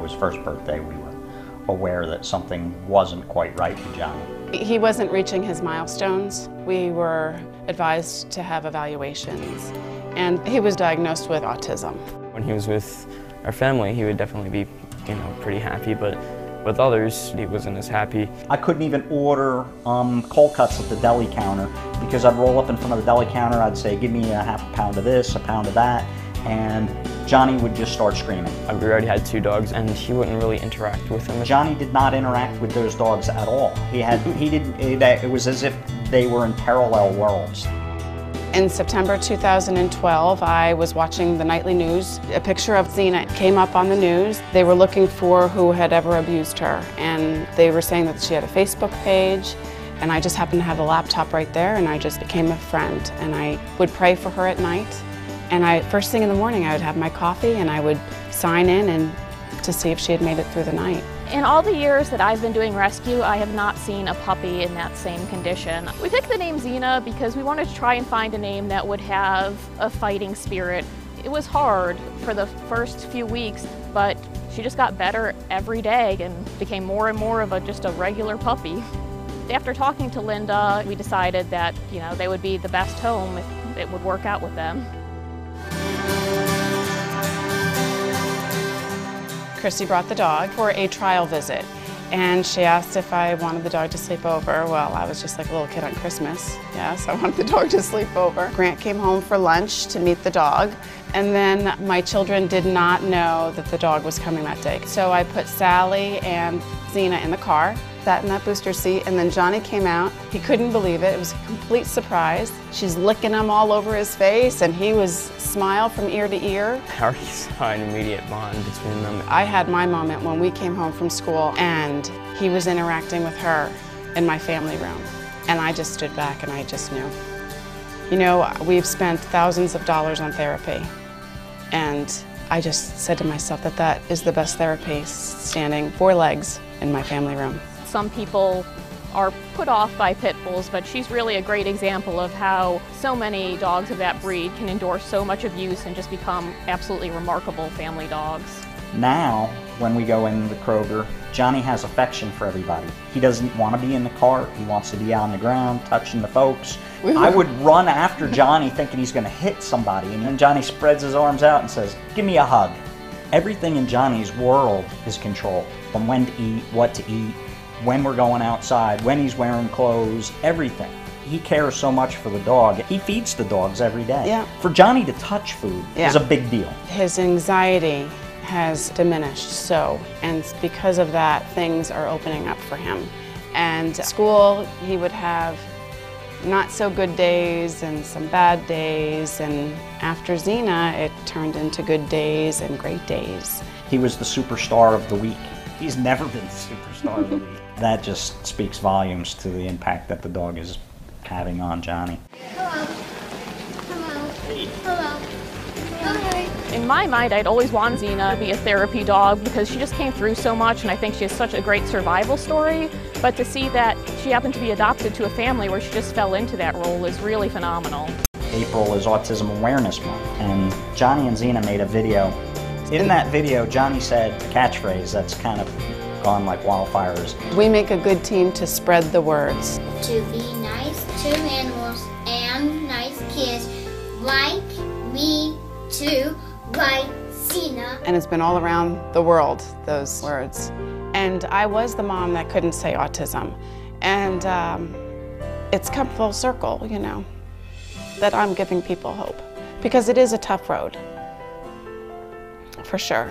his first birthday, we were aware that something wasn't quite right with Johnny. He wasn't reaching his milestones. We were advised to have evaluations, and he was diagnosed with autism. When he was with our family, he would definitely be, pretty happy, but with others, he wasn't as happy. I couldn't even order cold cuts at the deli counter because I'd roll up in front of the deli counter, I'd say, give me a half a pound of this, a pound of that, and Johnny would just start screaming. We already had 2 dogs, and he wouldn't really interact with them. Johnny did not interact with those dogs at all. It was as if they were in parallel worlds. In September 2012, I was watching the nightly news. A picture of Xena came up on the news. They were looking for who had ever abused her, and they were saying that she had a Facebook page, and I just happened to have a laptop right there, and I just became a friend, and I would pray for her at night. And first thing in the morning, I would have my coffee and I would sign in and to see if she had made it through the night. In all the years that I've been doing rescue, I have not seen a puppy in that same condition. We picked the name Xena because we wanted to try and find a name that would have a fighting spirit. It was hard for the first few weeks, but she just got better every day and became more and more of just a regular puppy. After talking to Linda, we decided that they would be the best home if it would work out with them. Chrissy brought the dog for a trial visit, and she asked if I wanted the dog to sleep over. Well, I was just like a little kid on Christmas. Yes, I wanted the dog to sleep over. Grant came home for lunch to meet the dog, and then my children did not know that the dog was coming that day. So I put Sally and Xena in the car, sat in that booster seat, and then Johnny came out. He couldn't believe it. It was a complete surprise. She's licking him all over his face, and he was smile from ear to ear. I already saw an immediate bond between them. I had my moment when we came home from school, and he was interacting with her in my family room. And I just stood back and I just knew. We've spent thousands of dollars on therapy, and I just said to myself that that is the best therapy, standing 4 legs in my family room. Some people are put off by pit bulls, but she's really a great example of how so many dogs of that breed can endure so much abuse and just become absolutely remarkable family dogs. Now, when we go in the Kroger, Johnny has affection for everybody. He doesn't want to be in the cart. He wants to be out on the ground, touching the folks. I would run after Johnny thinking he's going to hit somebody, and then Johnny spreads his arms out and says, give me a hug. Everything in Johnny's world is controlled, from when to eat, what to eat, when we're going outside, when he's wearing clothes, everything. He cares so much for the dog. He feeds the dogs every day. Yeah. For Johnny to touch food is a big deal. His anxiety has diminished and because of that, things are opening up for him. And at school, he would have not so good days and some bad days, and after Xena, it turned into good days and great days. He was the superstar of the week. He's never been the superstar of the week. That just speaks volumes to the impact that the dog is having on Johnny. Hello. Hello. Hello. Hi. In my mind, I'd always wanted Xena to be a therapy dog because she just came through so much, and I think she has such a great survival story. But to see that she happened to be adopted to a family where she just fell into that role is really phenomenal. April is Autism Awareness Month, and Johnny and Xena made a video. In that video, Johnny said a catchphrase that's kind of gone like wildfires. We make a good team to spread the words. To be nice to animals and nice kids like me too, like Xena. And it's been all around the world, those words. And I was the mom that couldn't say autism. And it's come full circle, that I'm giving people hope. Because it is a tough road, for sure.